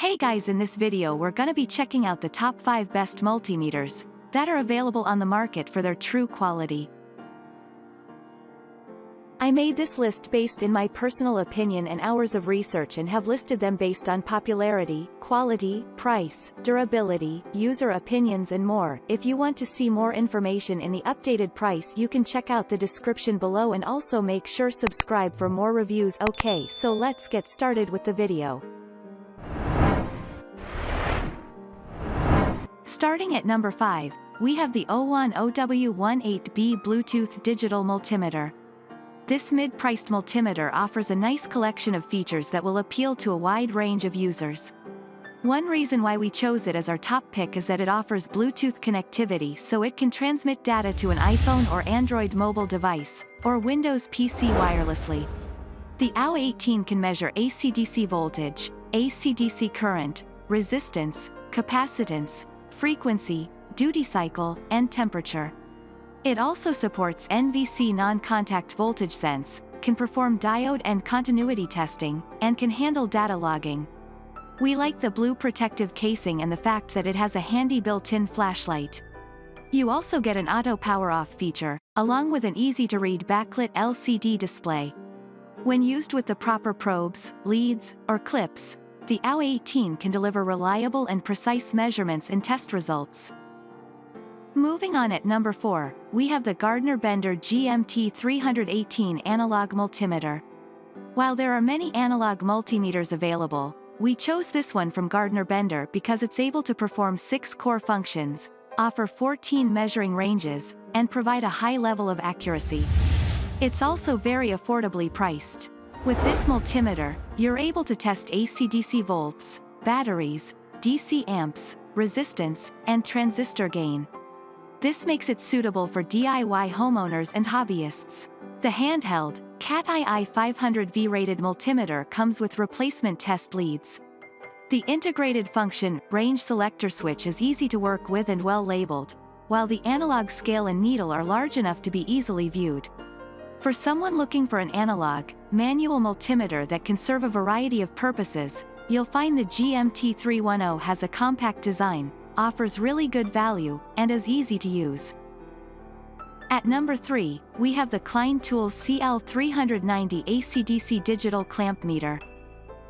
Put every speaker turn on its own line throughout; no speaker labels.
Hey guys, in this video we're gonna be checking out the top 5 best multimeters that are available on the market for their true quality. I made this list based in my personal opinion and hours of research and have listed them based on popularity, quality, price, durability, user opinions and more. If you want to see more information in the updated price, you can check out the description below and also make sure subscribe for more reviews. Okay, so let's get started with the video. Starting at number 5, we have the OWON OW18B Bluetooth Digital Multimeter. This mid-priced multimeter offers a nice collection of features that will appeal to a wide range of users. One reason why we chose it as our top pick is that it offers Bluetooth connectivity, so it can transmit data to an iPhone or Android mobile device, or Windows PC wirelessly. The OW18 can measure AC/DC voltage, AC/DC current, resistance, capacitance, frequency, duty cycle, and temperature. It also supports NVC non-contact voltage sense, can perform diode and continuity testing, and can handle data logging. We like the blue protective casing and the fact that it has a handy built-in flashlight. You also get an auto power-off feature, along with an easy-to-read backlit LCD display. When used with the proper probes, leads, or clips, the OW18 can deliver reliable and precise measurements and test results. Moving on, at number 4, we have the Gardner Bender GMT 318 Analog Multimeter. While there are many analog multimeters available, we chose this one from Gardner Bender because it's able to perform 6 core functions, offer 14 measuring ranges, and provide a high level of accuracy. It's also very affordably priced. With this multimeter, you're able to test AC/DC volts, batteries, DC amps, resistance, and transistor gain. This makes it suitable for DIY homeowners and hobbyists. The handheld, CAT-II 500V rated multimeter comes with replacement test leads. The integrated function, range selector switch is easy to work with and well labeled, while the analog scale and needle are large enough to be easily viewed. For someone looking for an analog, manual multimeter that can serve a variety of purposes, you'll find the GMT 310 has a compact design, offers really good value, and is easy to use. At number 3, we have the Klein Tools CL 390 AC/DC Digital Clamp Meter.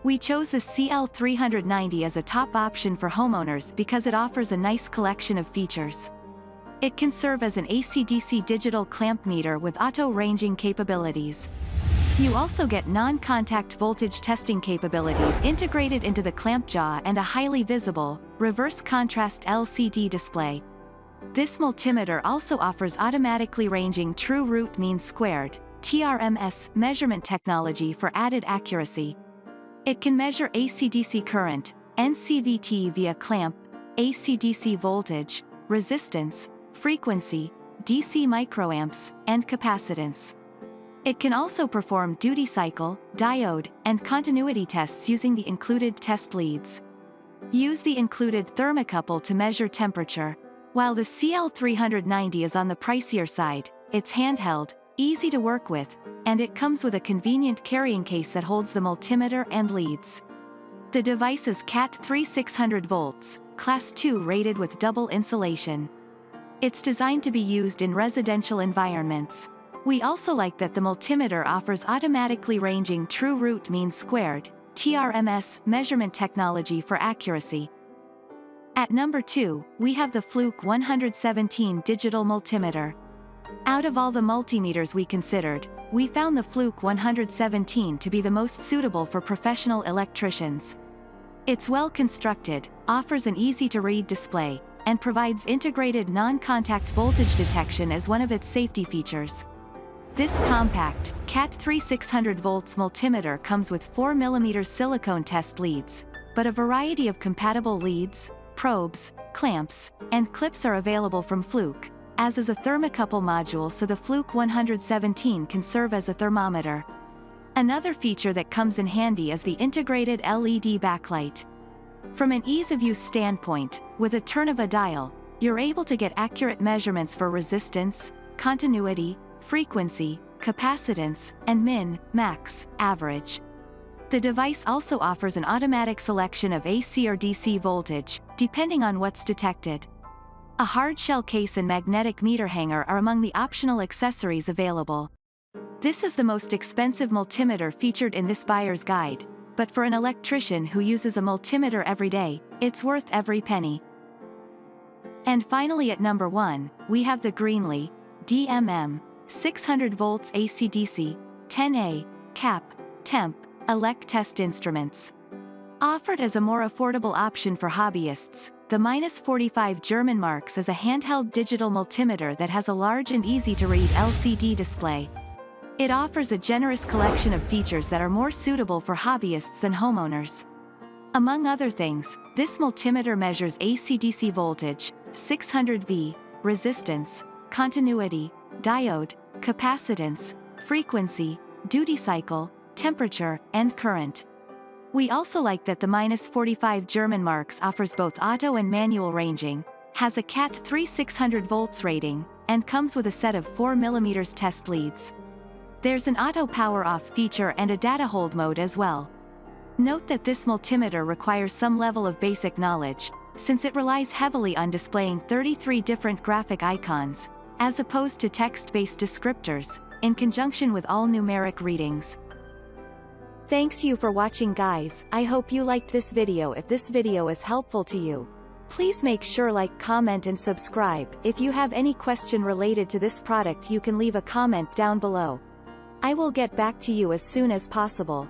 We chose the CL 390 as a top option for homeowners because it offers a nice collection of features. It can serve as an AC/DC digital clamp meter with auto-ranging capabilities. You also get non-contact voltage testing capabilities integrated into the clamp jaw and a highly visible, reverse contrast LCD display. This multimeter also offers automatically ranging true root mean squared, TRMS, measurement technology for added accuracy. It can measure AC/DC current, NCVT via clamp, AC/DC voltage, resistance, frequency, DC microamps, and capacitance. It can also perform duty cycle, diode, and continuity tests using the included test leads. Use the included thermocouple to measure temperature. While the CL 390 is on the pricier side, it's handheld, easy to work with, and it comes with a convenient carrying case that holds the multimeter and leads. The device is CAT-III 600 volts, Class 2 rated with double insulation. It's designed to be used in residential environments. We also like that the multimeter offers automatically ranging true root mean squared, TRMS, measurement technology for accuracy. At number 2, we have the Fluke 117 Digital Multimeter. Out of all the multimeters we considered, we found the Fluke 117 to be the most suitable for professional electricians. It's well constructed, offers an easy-to-read display, and provides integrated non-contact voltage detection as one of its safety features. This compact, CAT-III 600 volts multimeter comes with 4mm silicone test leads, but a variety of compatible leads, probes, clamps, and clips are available from Fluke, as is a thermocouple module, so the Fluke 117 can serve as a thermometer. Another feature that comes in handy is the integrated LED backlight. From an ease-of-use standpoint, with a turn of a dial, you're able to get accurate measurements for resistance, continuity, frequency, capacitance, and min, max, average. The device also offers an automatic selection of AC or DC voltage, depending on what's detected. A hard shell case and magnetic meter hanger are among the optional accessories available. This is the most expensive multimeter featured in this buyer's guide, but for an electrician who uses a multimeter every day, it's worth every penny. And finally at number 1, we have the Greenlee DMM 600 volts AC/DC 10A cap Temp Elec test instruments. Offered as a more affordable option for hobbyists, the -45 German marks is a handheld digital multimeter that has a large and easy-to-read LCD display. It offers a generous collection of features that are more suitable for hobbyists than homeowners. Among other things, this multimeter measures AC/DC voltage, 600 V, resistance, continuity, diode, capacitance, frequency, duty cycle, temperature, and current. We also like that the -45 German marks offers both auto and manual ranging, has a Cat3 600 volts rating, and comes with a set of 4 mm test leads. There's an auto power off feature and a data hold mode as well. Note that this multimeter requires some level of basic knowledge, since it relies heavily on displaying 33 different graphic icons, as opposed to text-based descriptors, in conjunction with all numeric readings. Thanks you for watching guys, I hope you liked this video. If this video is helpful to you, please make sure like, comment and subscribe. If you have any question related to this product you can leave a comment down below. I will get back to you as soon as possible.